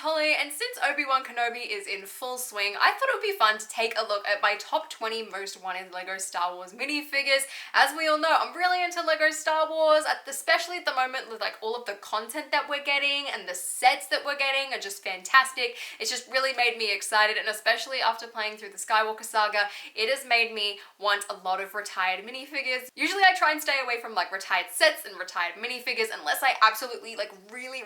Holly, and since Obi Wan Kenobi is in full swing, I thought it would be fun to take a look at my top 20 most wanted LEGO Star Wars minifigures. As we all know, I'm really into LEGO Star Wars, especially at the moment with like all of the content that we're getting and the sets that we're getting are just fantastic. It's just really made me excited, and especially after playing through the Skywalker saga, it has made me want a lot of retired minifigures. Usually I try and stay away from like retired sets and retired minifigures unless I absolutely like really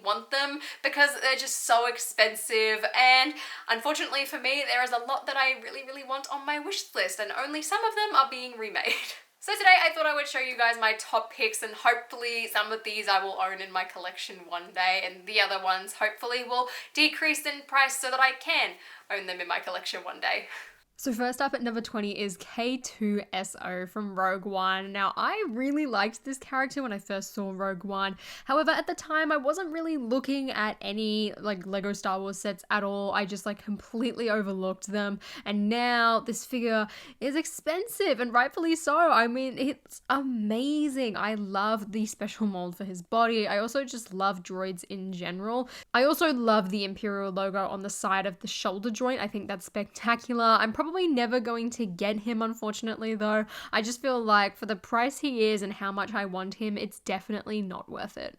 want them, because they're just so expensive, and unfortunately for me there is a lot that I really want on my wish list, and only some of them are being remade. So today I thought I would show you guys my top picks, and hopefully some of these I will own in my collection one day, and the other ones hopefully will decrease in price so that I can own them in my collection one day. So first up at number 20 is K2SO from Rogue One. Now, I really liked this character when I first saw Rogue One. However, at the time, I wasn't really looking at any like LEGO Star Wars sets at all. I just like completely overlooked them. And now this figure is expensive, and rightfully so. I mean, it's amazing. I love the special mold for his body. I also just love droids in general. I also love the Imperial logo on the side of the shoulder joint. I think that's spectacular. I'm probably never going to get him, unfortunately, though. I just feel like for the price he is and how much I want him, it's definitely not worth it.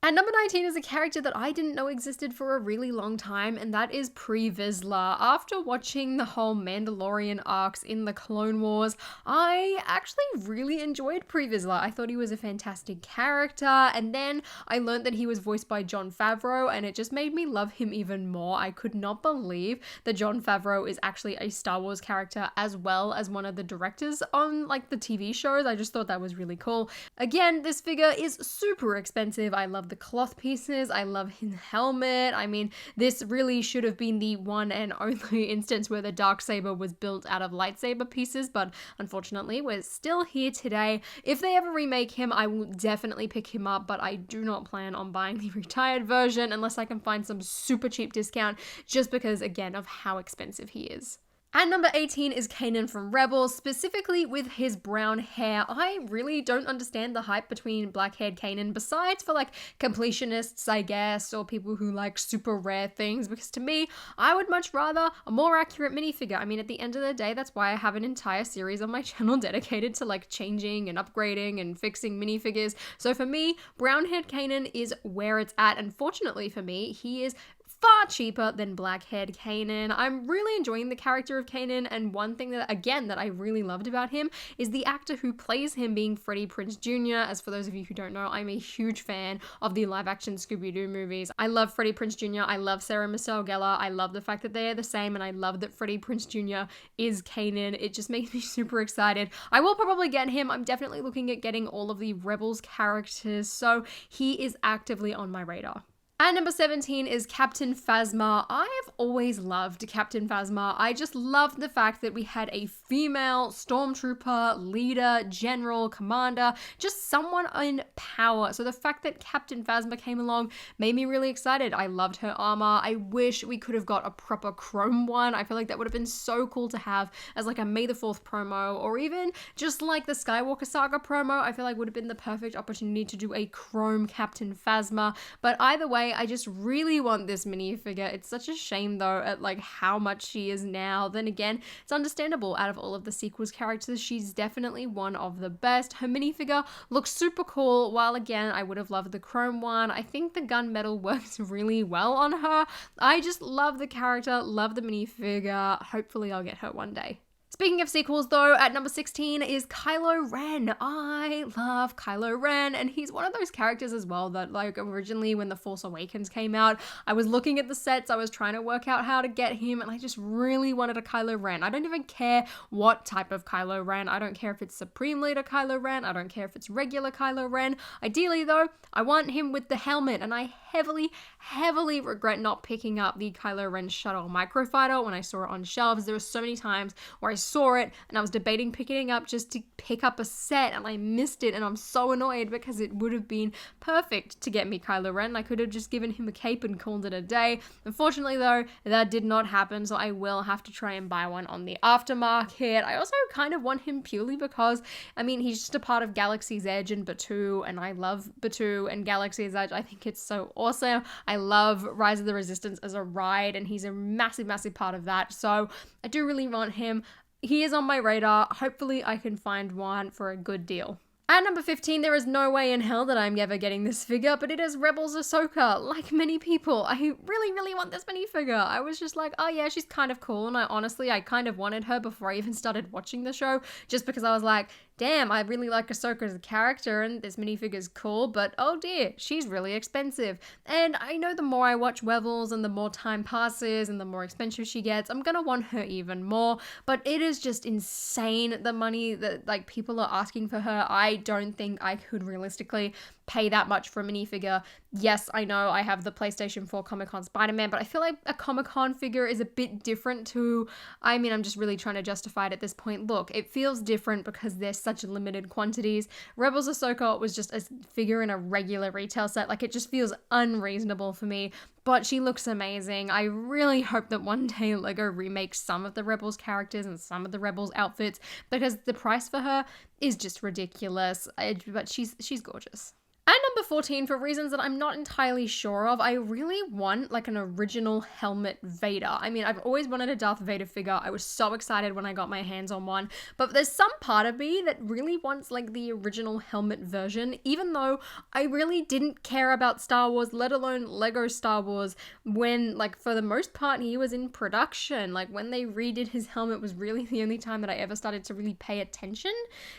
At number 19 is a character that I didn't know existed for a really long time, and that is Pre Vizsla. After watching the whole Mandalorian arcs in the Clone Wars, I actually really enjoyed Pre Vizsla. I thought he was a fantastic character, and then I learned that he was voiced by Jon Favreau, and it just made me love him even more. I could not believe that Jon Favreau is actually a Star Wars character as well as one of the directors on like the TV shows. I just thought that was really cool. Again, this figure is super expensive. I love the cloth pieces. I love his helmet. I mean, this really should have been the one and only instance where the Darksaber was built out of lightsaber pieces, but unfortunately we're still here today. If they ever remake him, I will definitely pick him up, but I do not plan on buying the retired version unless I can find some super cheap discount, just because, again, of how expensive he is. And number 18 is Kanan from Rebels, specifically with his brown hair. I really don't understand the hype between black-haired Kanan, besides for like completionists, I guess, or people who like super rare things, because to me, I would much rather a more accurate minifigure. I mean, at the end of the day, that's why I have an entire series on my channel dedicated to like changing and upgrading and fixing minifigures. So for me, brown-haired Kanan is where it's at, and fortunately for me, he is far cheaper than black-haired Kanan. I'm really enjoying the character of Kanan, and one thing that, again, that I really loved about him is the actor who plays him being Freddie Prinze Jr. As for those of you who don't know, I'm a huge fan of the live-action Scooby-Doo movies. I love Freddie Prinze Jr., I love Sarah Michelle Gellar, I love the fact that they are the same, and I love that Freddie Prinze Jr. is Kanan. It just makes me super excited. I will probably get him. I'm definitely looking at getting all of the Rebels characters, so he is actively on my radar. And number 17 is Captain Phasma. I have always loved Captain Phasma. I just loved the fact that we had a female stormtrooper, leader, general, commander, just someone in power. So the fact that Captain Phasma came along made me really excited. I loved her armor. I wish we could have got a proper chrome one. I feel like that would have been so cool to have as like a May the 4th promo, or even just like the Skywalker Saga promo. I feel like would have been the perfect opportunity to do a chrome Captain Phasma. But either way, I just really want this minifigure. It's such a shame though at like how much she is now. Then again, it's understandable. Out of all of the sequels characters, she's definitely one of the best. Her minifigure looks super cool, while again, I would have loved the chrome one. I think the gunmetal works really well on her. I just love the character, love the minifigure. Hopefully I'll get her one day. Speaking of sequels though, at number 16 is Kylo Ren. I love Kylo Ren, and he's one of those characters as well that like originally when The Force Awakens came out, I was looking at the sets, I was trying to work out how to get him, and I just really wanted a Kylo Ren. I don't even care what type of Kylo Ren. I don't care if it's Supreme Leader Kylo Ren. I don't care if it's regular Kylo Ren. Ideally though, I want him with the helmet, and I heavily regret not picking up the Kylo Ren shuttle microfighter when I saw it on shelves. There were so many times where I saw it and I was debating picking it up just to pick up a set, and I missed it, and I'm so annoyed because it would have been perfect to get me Kylo Ren. I could have just given him a cape and called it a day. Unfortunately though, that did not happen, so I will have to try and buy one on the aftermarket. I also kind of want him purely because, I mean, he's just a part of Galaxy's Edge and Batuu, and I love Batuu and Galaxy's Edge. I think it's so awesome. I love Rise of the Resistance as a ride, and he's a massive, massive part of that. So I do really want him. He is on my radar. Hopefully I can find one for a good deal. At number 15, there is no way in hell that I'm ever getting this figure, but it is Rebels Ahsoka. Like many people, I really, really want this minifigure. I was just like, oh yeah, she's kind of cool, and I kind of wanted her before I even started watching the show, just because I was like, damn, I really like Ahsoka as a character, and this minifigure's cool, but oh dear, she's really expensive. And I know the more I watch Rebels and the more time passes and the more expensive she gets, I'm gonna want her even more, but it is just insane the money that like people are asking for her. I don't think I could realistically pay that much for a minifigure. Yes, I know I have the PlayStation 4 Comic-Con Spider-Man, but I feel like a Comic-Con figure is a bit different to, I mean, I'm just really trying to justify it at this point. Look, it feels different because there's such limited quantities. Rebels Ahsoka was just a figure in a regular retail set. Like, it just feels unreasonable for me, but she looks amazing. I really hope that one day LEGO remakes some of the Rebels characters and some of the Rebels outfits, because the price for her is just ridiculous. But she's gorgeous. At number 14, for reasons that I'm not entirely sure of, I really want like an original helmet Vader. I mean, I've always wanted a Darth Vader figure. I was so excited when I got my hands on one, but there's some part of me that really wants like the original helmet version, even though I really didn't care about Star Wars, let alone Lego Star Wars, when like for the most part he was in production. Like when they redid his helmet was really the only time that I ever started to really pay attention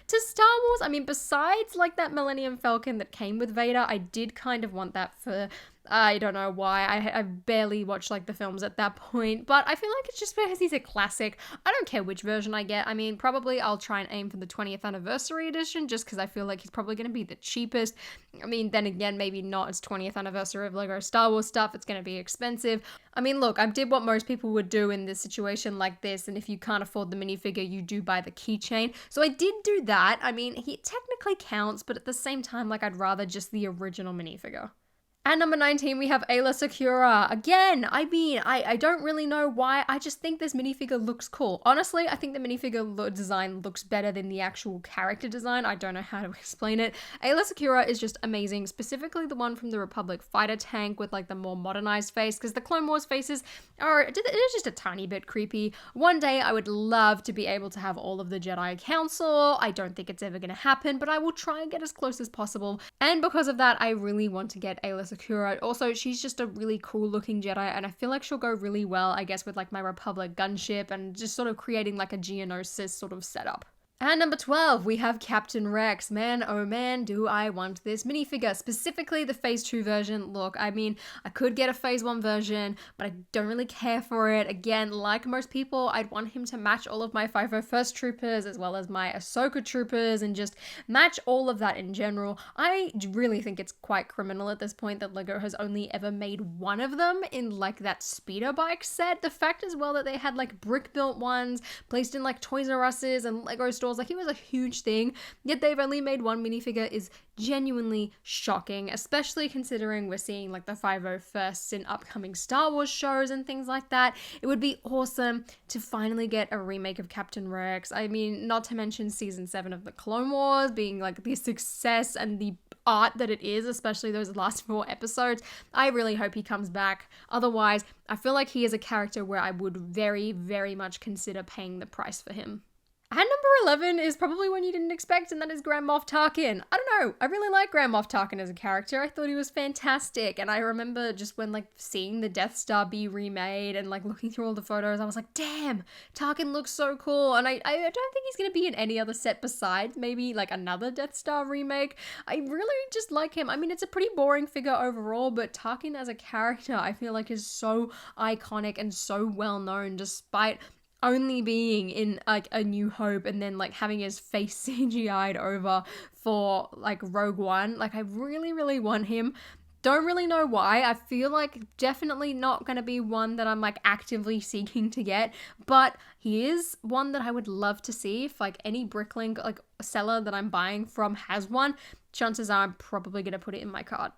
to Star Wars. I mean, besides like that Millennium Falcon that came with Vader, I did kind of want that for, I don't know why, I barely watched like the films at that point, but I feel like it's just because he's a classic. I don't care which version I get. I mean, probably I'll try and aim for the 20th anniversary edition, just because I feel like he's probably going to be the cheapest. I mean, then again, maybe not. It's 20th anniversary of Lego Star Wars stuff, it's going to be expensive. I mean, look, I did what most people would do in this situation like this, and if you can't afford the minifigure, you do buy the keychain. So I did do that. I mean, he technically counts, but at the same time, like, I'd rather just the original minifigure. At number 19, we have Ayla Secura. Again, I mean, I don't really know why. I just think this minifigure looks cool. Honestly, I think the minifigure design looks better than the actual character design. I don't know how to explain it. Ayla Secura is just amazing, specifically the one from the Republic fighter tank with like the more modernized face, because the Clone Wars faces are just a tiny bit creepy. One day, I would love to be able to have all of the Jedi Council. I don't think it's ever going to happen, but I will try and get as close as possible. And because of that, I really want to get Ayla Secura. Also, she's just a really cool looking Jedi, and I feel like she'll go really well, I guess, with like my Republic gunship and just sort of creating like a Geonosis sort of setup. At number 12, we have Captain Rex. Man, oh man, do I want this minifigure, specifically the Phase 2 version. Look, I mean, I could get a Phase 1 version, but I don't really care for it. Again, like most people, I'd want him to match all of my 501st troopers as well as my Ahsoka troopers and just match all of that in general. I really think it's quite criminal at this point that LEGO has only ever made one of them in like that speeder bike set. The fact as well that they had like brick-built ones placed in like Toys R Us's and LEGO stores, like it was a huge thing, yet they've only made one minifigure is genuinely shocking, especially considering we're seeing like the 501st in upcoming Star Wars shows and things like that. It would be awesome to finally get a remake of Captain Rex. I mean, not to mention season 7 of the Clone Wars being like the success and the art that it is, especially those last 4 episodes. I really hope he comes back. Otherwise, I feel like he is a character where I would very, very much consider paying the price for him. And number 11 is probably one you didn't expect, and that is Grand Moff Tarkin. I don't know, I really like Grand Moff Tarkin as a character. I thought he was fantastic, and I remember just when like seeing the Death Star be remade and like looking through all the photos, I was like, damn, Tarkin looks so cool. And I don't think he's gonna be in any other set besides maybe like another Death Star remake. I really just like him. I mean, it's a pretty boring figure overall, but Tarkin as a character I feel like is so iconic and so well known, despite only being in like A New Hope and then like having his face CGI'd over for like Rogue One. Like I really, really want him. Don't really know why. I feel like definitely not going to be one that I'm like actively seeking to get, but he is one that I would love to see if like any Bricklink like seller that I'm buying from has one. Chances are I'm probably going to put it in my cart.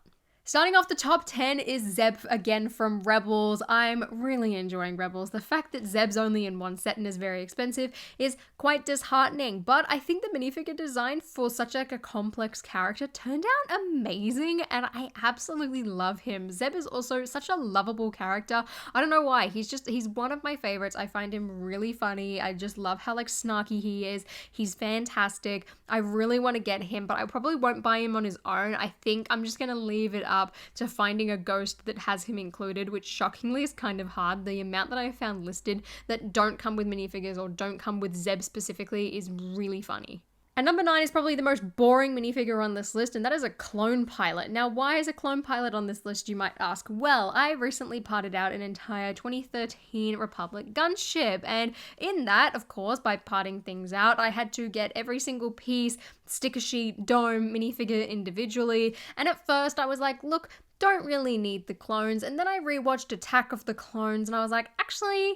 Starting off the top 10 is Zeb again from Rebels. I'm really enjoying Rebels. The fact that Zeb's only in one set and is very expensive is quite disheartening, but I think the minifigure design for such like a complex character turned out amazing and I absolutely love him. Zeb is also such a lovable character. I don't know why. He's one of my favorites. I find him really funny. I just love how like snarky he is. He's fantastic. I really want to get him, but I probably won't buy him on his own. I think I'm just going to leave it up to finding a ghost that has him included, which shockingly is kind of hard. The amount that I found listed that don't come with minifigures or don't come with Zeb specifically is really funny. And number 9 is probably the most boring minifigure on this list, and that is a clone pilot. Now, why is a clone pilot on this list, you might ask? Well, I recently parted out an entire 2013 Republic gunship, and in that, of course, by parting things out, I had to get every single piece, sticker sheet, dome, minifigure individually, and at first I was like, look, don't really need the clones, and then I rewatched Attack of the Clones, and I was like, actually,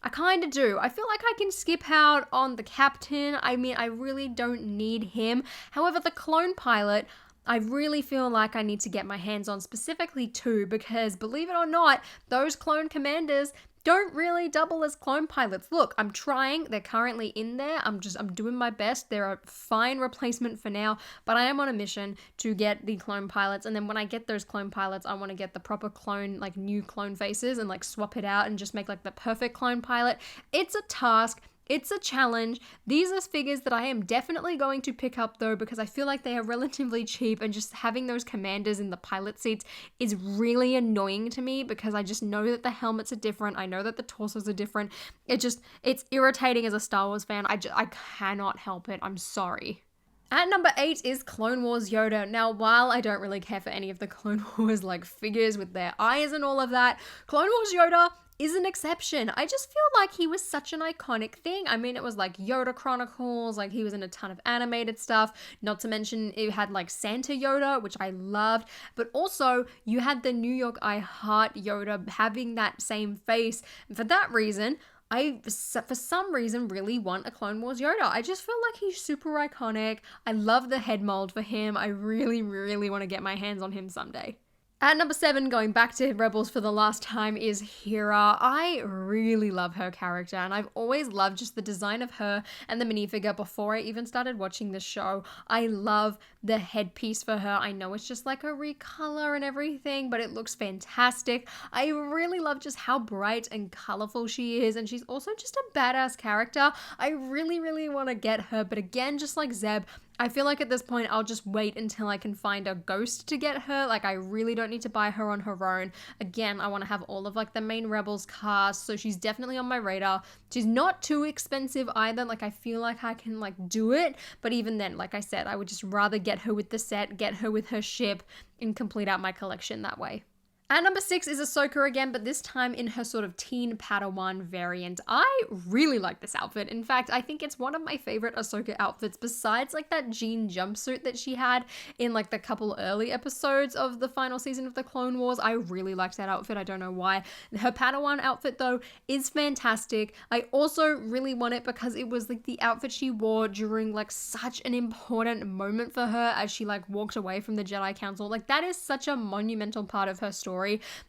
I kind of do. I feel like I can skip out on the captain. I mean, I really don't need him. However, the clone pilot, I really feel like I need to get my hands on specifically too, because believe it or not, those clone commanders don't really double as clone pilots. Look, I'm trying. They're currently in there. I'm doing my best. They're a fine replacement for now, but I am on a mission to get the clone pilots. And then when I get those clone pilots, I want to get the proper clone, like new clone faces and like swap it out and just make like the perfect clone pilot. It's a task. It's a challenge. These are figures that I am definitely going to pick up though, because I feel like they are relatively cheap, and just having those commanders in the pilot seats is really annoying to me because I just know that the helmets are different. I know that the torsos are different. It's irritating as a Star Wars fan. I cannot help it. I'm sorry. At number 8 is Clone Wars Yoda. Now, while I don't really care for any of the Clone Wars like figures with their eyes and all of that, Clone Wars Yoda is an exception. I just feel like he was such an iconic thing. I mean, it was like Yoda Chronicles, like he was in a ton of animated stuff, not to mention it had like Santa Yoda, which I loved, but also you had the New York I Heart Yoda having that same face. And for that reason, I, for some reason, really want a Clone Wars Yoda. I just feel like he's super iconic. I love the head mold for him. I really, really want to get my hands on him someday. At number 7, going back to Rebels for the last time, is Hera. I really love her character, and I've always loved just the design of her and the minifigure before I even started watching the show. I love the headpiece for her. I know it's just like a recolor and everything, but it looks fantastic. I really love just how bright and colorful she is, and she's also just a badass character. I really, really want to get her, but again, just like Zeb, I feel like at this point I'll just wait until I can find a ghost to get her. Like, I really don't need to buy her on her own. Again, I want to have all of like the main Rebels cast, so she's definitely on my radar. She's not too expensive either. Like, I feel like I can like do it, but even then, like I said, I would just rather get her with the set, get her with her ship, and complete out my collection that way. At number 6 is Ahsoka again, but this time in her sort of teen Padawan variant. I really like this outfit. In fact, I think it's one of my favorite Ahsoka outfits besides like that jean jumpsuit that she had in like the couple early episodes of the final season of the Clone Wars. I really liked that outfit. I don't know why. Her Padawan outfit though is fantastic. I also really want it because it was like the outfit she wore during like such an important moment for her as she like walked away from the Jedi Council. Like, that is such a monumental part of her story.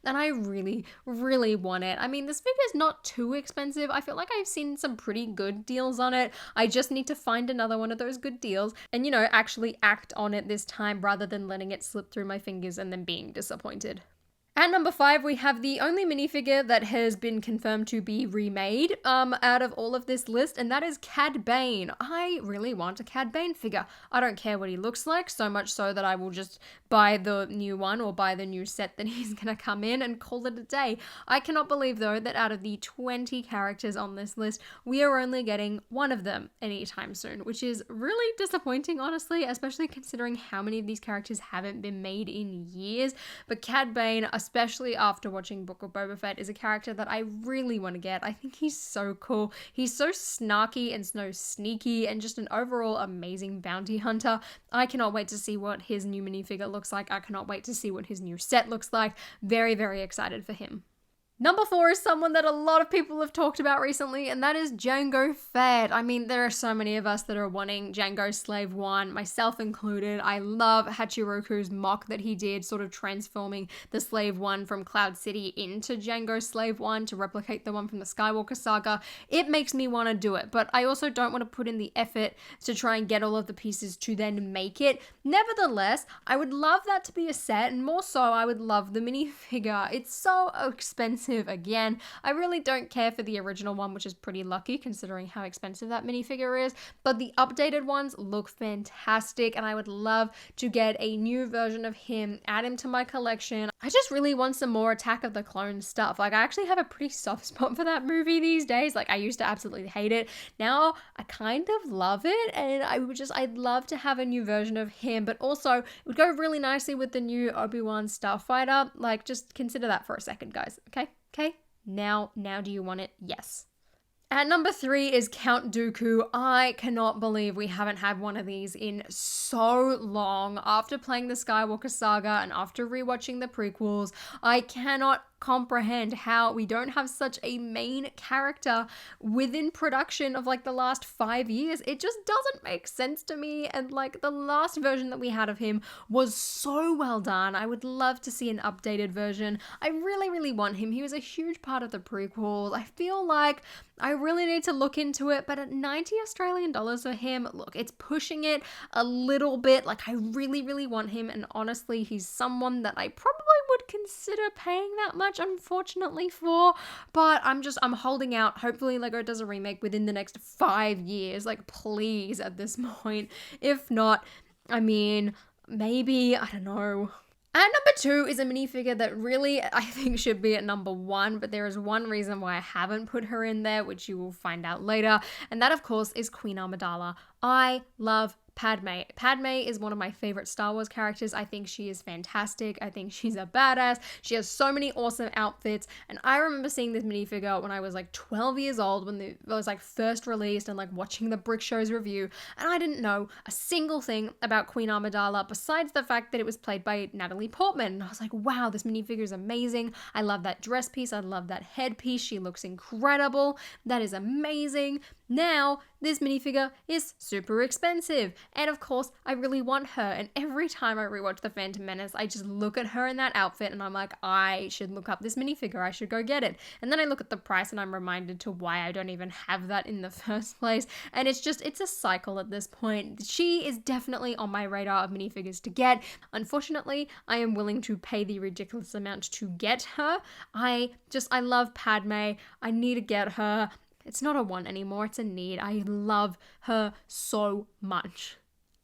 And I really, really want it. I mean, this figure is not too expensive. I feel like I've seen some pretty good deals on it. I just need to find another one of those good deals and, you know, actually act on it this time rather than letting it slip through my fingers and then being disappointed. At number 5, we have the only minifigure that has been confirmed to be remade out of all of this list, and that is Cad Bane. I really want a Cad Bane figure. I don't care what he looks like, so much so that I will just buy the new one or buy the new set that he's gonna come in and call it a day. I cannot believe, though, that out of the 20 characters on this list, we are only getting one of them anytime soon, which is really disappointing, honestly, especially considering how many of these characters haven't been made in years. But Cad Bane, especially after watching Book of Boba Fett, is a character that I really want to get. I think he's so cool. He's so snarky and so sneaky and just an overall amazing bounty hunter. I cannot wait to see what his new minifigure looks like. I cannot wait to see what his new set looks like. Very, very excited for him. Number 4 is someone that a lot of people have talked about recently, and that is Jango Fett. I mean, there are so many of us that are wanting Jango Slave 1, myself included. I love Hachiroku's mock that he did, sort of transforming the Slave 1 from Cloud City into Jango Slave 1 to replicate the one from the Skywalker saga. It makes me want to do it, but I also don't want to put in the effort to try and get all of the pieces to then make it. Nevertheless, I would love that to be a set, and more so, I would love the minifigure. It's so expensive. Again, I really don't care for the original one, which is pretty lucky considering how expensive that minifigure is, but the updated ones look fantastic and I would love to get a new version of him, add him to my collection. I just really want some more Attack of the Clones stuff. Like, I actually have a pretty soft spot for that movie these days. Like, I used to absolutely hate it. Now I kind of love it, and I'd love to have a new version of him, but also it would go really nicely with the new Obi Wan Starfighter. Like, just consider that for a second, guys. Okay, now do you want it? Yes. At number 3 is Count Dooku. I cannot believe we haven't had one of these in so long. After playing the Skywalker saga and after rewatching the prequels, I cannot comprehend how we don't have such a main character within production of like the last 5 years. It just doesn't make sense to me, and like the last version that we had of him was so well done. I would love to see an updated version. I really want him. He was a huge part of the prequels. I feel like I really need to look into it, but at 90 Australian dollars for him, look, it's pushing it a little bit. Like, I really want him, and honestly, he's someone that I probably would consider paying that much, unfortunately, for, but I'm holding out. Hopefully Lego does a remake within the next 5 years, like, please, at this point. If not, I mean, maybe, I don't know. At number 2 is a minifigure that really I think should be at number 1, but there is one reason why I haven't put her in there, which you will find out later, and that of course is Queen Amidala. I love Padme. Padme is one of my favorite Star Wars characters. I think she is fantastic. I think she's a badass. She has so many awesome outfits, and I remember seeing this minifigure when I was like 12 years old, when it was like first released, and like watching the Brick Show's review, and I didn't know a single thing about Queen Amidala besides the fact that it was played by Natalie Portman, and I was like, wow, this minifigure is amazing. I love that dress piece. I love that headpiece. She looks incredible. That is amazing. Now, this minifigure is super expensive, and of course, I really want her, and every time I rewatch The Phantom Menace, I just look at her in that outfit, and I'm like, I should look up this minifigure, I should go get it, and then I look at the price, and I'm reminded to why I don't even have that in the first place, and it's a cycle at this point. She is definitely on my radar of minifigures to get. Unfortunately, I am willing to pay the ridiculous amount to get her. I love Padme, I need to get her. It's not a want anymore, it's a need. I love her so much.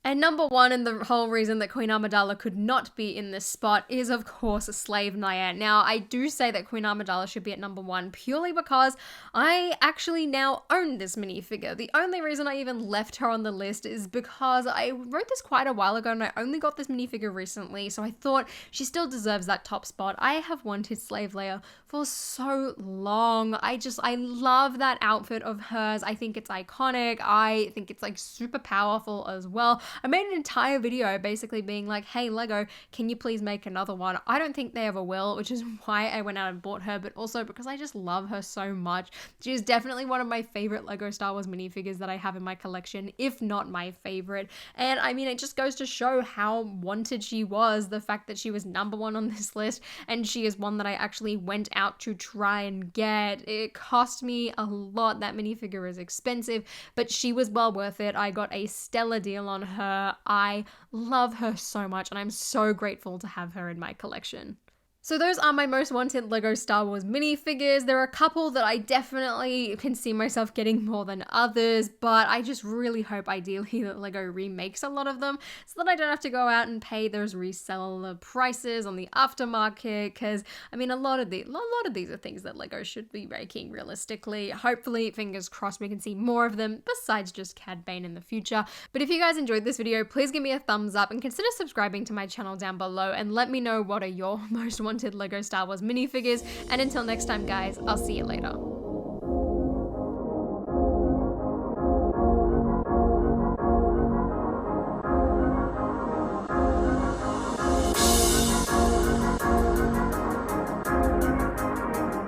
And number 1, and the whole reason that Queen Amidala could not be in this spot, is of course Slave Nia. Now, I do say that Queen Amidala should be at number 1 purely because I actually now own this minifigure. The only reason I even left her on the list is because I wrote this quite a while ago and I only got this minifigure recently, so I thought she still deserves that top spot. I have wanted Slave Leia for so long. I love that outfit of hers. I think it's iconic. I think it's like super powerful as well. I made an entire video basically being like, hey Lego, can you please make another one? I don't think they ever will, which is why I went out and bought her, but also because I just love her so much. She is definitely one of my favorite Lego Star Wars minifigures that I have in my collection, if not my favorite. And I mean, it just goes to show how wanted she was, the fact that she was number 1 on this list, and she is one that I actually went out to try and get. It cost me a lot. That minifigure is expensive, but she was well worth it. I got a stellar deal on her. I love her so much, and I'm so grateful to have her in my collection. So those are my most wanted Lego Star Wars minifigures. There are a couple that I definitely can see myself getting more than others, but I just really hope ideally that Lego remakes a lot of them so that I don't have to go out and pay those reseller prices on the aftermarket, because I mean a lot of these are things that Lego should be making realistically. Hopefully, fingers crossed, we can see more of them besides just Cad Bane in the future. But if you guys enjoyed this video, please give me a thumbs up and consider subscribing to my channel down below and let me know what are your most wanted wanted Lego Star Wars minifigures. And until next time, guys, I'll see you later.